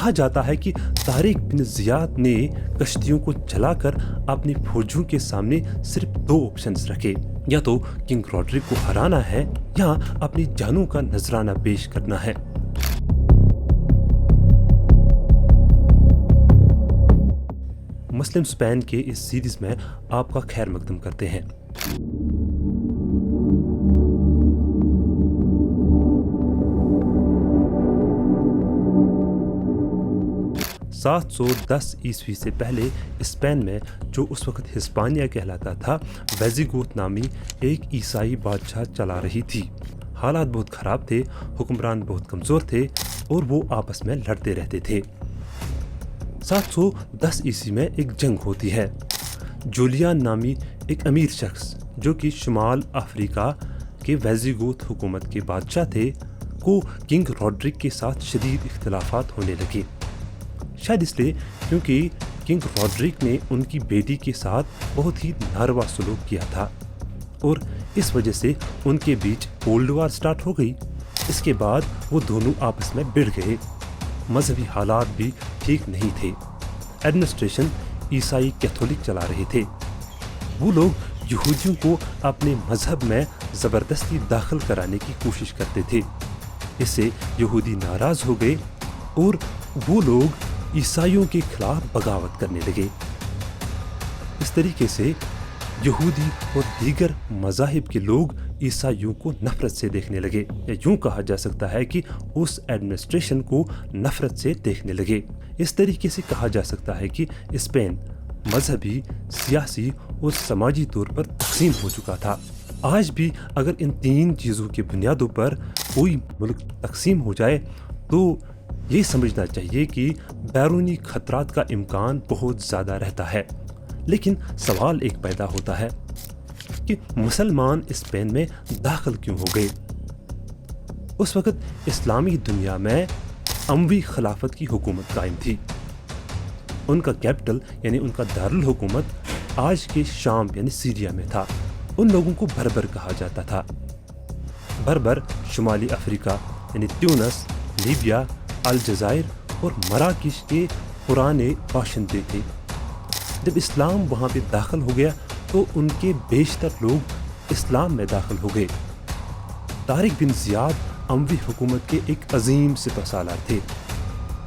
کہا جاتا ہے کہ طارق بن زیاد نے کشتیوں کو چلا کر اپنی فوجوں کے سامنے صرف 2 آپشنز رکھے، یا تو کنگ روڈرک کو ہرانا ہے یا اپنی جانوں کا نذرانہ پیش کرنا ہے۔ مسلم اسپین کے اس سیریز میں آپ کا خیر مقدم کرتے ہیں۔ 710 عیسوی سے پہلے اسپین میں جو اس وقت ہسپانیہ کہلاتا تھا، ویزیگوت نامی ایک عیسائی بادشاہ چلا رہی تھی۔ حالات بہت خراب تھے، حکمران بہت کمزور تھے اور وہ آپس میں لڑتے رہتے تھے۔ 710 عیسوی میں ایک جنگ ہوتی ہے۔ جولیان نامی ایک امیر شخص جو کہ شمال افریقہ کے ویزیگوت حکومت کے بادشاہ تھے کو کنگ روڈرک کے ساتھ شدید اختلافات ہونے لگے، شاید اس لیے کیونکہ کنگ روڈرک نے ان کی بیٹی کے ساتھ بہت ہی ناروا سلوک کیا تھا، اور اس وجہ سے ان کے بیچ کولڈ وار سٹارٹ ہو گئی۔ اس کے بعد وہ دونوں آپس میں بڑھ گئے۔ مذہبی حالات بھی ٹھیک نہیں تھے۔ ایڈمنسٹریشن عیسائی کیتھولک چلا رہے تھے۔ وہ لوگ یہودیوں کو اپنے مذہب میں زبردستی داخل کرانے کی کوشش کرتے تھے۔ اس سے یہودی ناراض ہو گئے اور وہ لوگ عیسائیوں کے خلاف بغاوت کرنے لگے۔ اس طریقے سے یہودی اور دیگر مذاہب کے لوگ عیسائیوں کو نفرت سے دیکھنے لگے، یا یوں کہا جا سکتا ہے کہ اس ایڈمنسٹریشن کو نفرت سے دیکھنے لگے۔ اس طریقے سے کہا جا سکتا ہے کہ اسپین مذہبی، سیاسی اور سماجی طور پر تقسیم ہو چکا تھا۔ آج بھی اگر ان 3 چیزوں کی بنیادوں پر کوئی ملک تقسیم ہو جائے تو یہ سمجھنا چاہیے کہ بیرونی خطرات کا امکان بہت زیادہ رہتا ہے۔ لیکن سوال ایک پیدا ہوتا ہے کہ مسلمان اسپین میں داخل کیوں ہو گئے؟ اس وقت اسلامی دنیا میں اموی خلافت کی حکومت قائم تھی۔ ان کا کیپٹل یعنی ان کا دارالحکومت آج کے شام یعنی سیریا میں تھا۔ ان لوگوں کو بربر کہا جاتا تھا۔ بربر شمالی افریقہ یعنی تیونس، لیبیا، الجزائر اور مراکش کے پرانے باشندے تھے۔ جب اسلام وہاں پہ داخل ہو گیا تو ان کے بیشتر لوگ اسلام میں داخل ہو گئے۔ طارق بن زیاد اموی حکومت کے ایک عظیم سپہ سالار تھے۔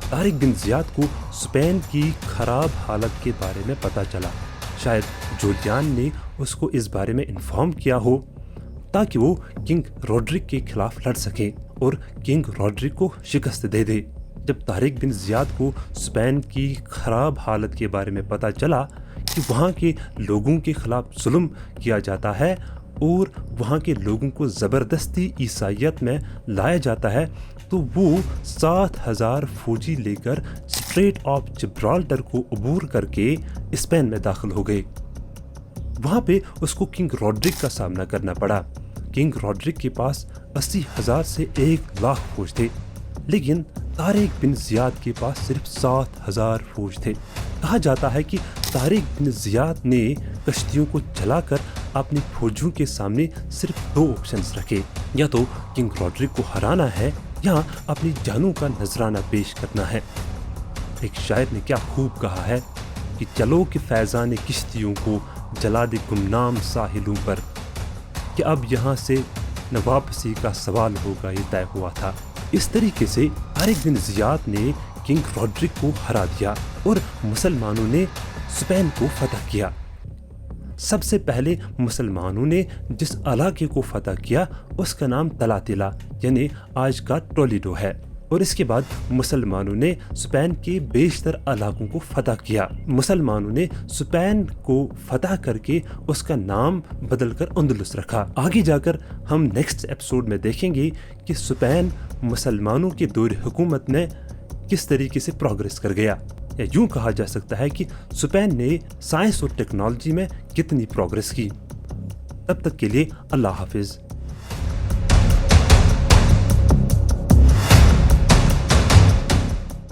طارق بن زیاد کو اسپین کی خراب حالت کے بارے میں پتہ چلا۔ شاید جولیان نے اس کو اس بارے میں انفارم کیا ہو تاکہ وہ کنگ روڈرک کے خلاف لڑ سکے اور کنگ روڈرک کو شکست دے دے۔ جب طارق بن زیاد کو اسپین کی خراب حالت کے بارے میں پتہ چلا کہ وہاں کے لوگوں کے خلاف ظلم کیا جاتا ہے اور وہاں کے لوگوں کو زبردستی عیسائیت میں لایا جاتا ہے، تو وہ 7,000 فوجی لے کر اسٹریٹ آف جبرالٹر کو عبور کر کے اسپین میں داخل ہو گئے۔ وہاں پہ اس کو کنگ روڈرک کا سامنا کرنا پڑا۔ کنگ روڈرک کے پاس 80,000 سے 1,00,000 فوج تھے، لیکن طارق بن زیاد کے پاس صرف 7,000 فوج تھے۔ کہا جاتا ہے کہ طارق بن زیاد نے کشتیوں کو چلا کر اپنی فوجوں کے سامنے صرف 2 آپشنز رکھے، یا تو کنگ روڈرک کو ہرانا ہے یا اپنی جانوں کا نذرانہ پیش کرنا ہے۔ ایک شاعر نے کیا خوب کہا ہے کہ چلو کہ فیضان کشتیوں کو جلا دے گمنام ساحلوں پر، کہ اب یہاں سے نہ واپسی کا سوال ہوگا، یہ طے ہوا تھا۔ اس طریقے سے طارق بن زیاد نے کنگ روڈرک کو ہرا دیا اور مسلمانوں نے اسپین کو فتح کیا۔ سب سے پہلے مسلمانوں نے جس علاقے کو فتح کیا اس کا نام تلاتلا یعنی آج کا ٹولیڈو ہے، اور اس کے بعد مسلمانوں نے اسپین کے بیشتر علاقوں کو فتح کیا۔ مسلمانوں نے اسپین کو فتح کر کے اس کا نام بدل کر اندلس رکھا۔ آگے جا کر ہم نیکسٹ ایپیسوڈ میں دیکھیں گے کہ اسپین مسلمانوں کے دور حکومت میں کس طریقے سے پروگریس کر گیا، یا یوں کہا جا سکتا ہے کہ اسپین نے سائنس اور ٹیکنالوجی میں کتنی پروگریس کی۔ تب تک کے لیے اللہ حافظ۔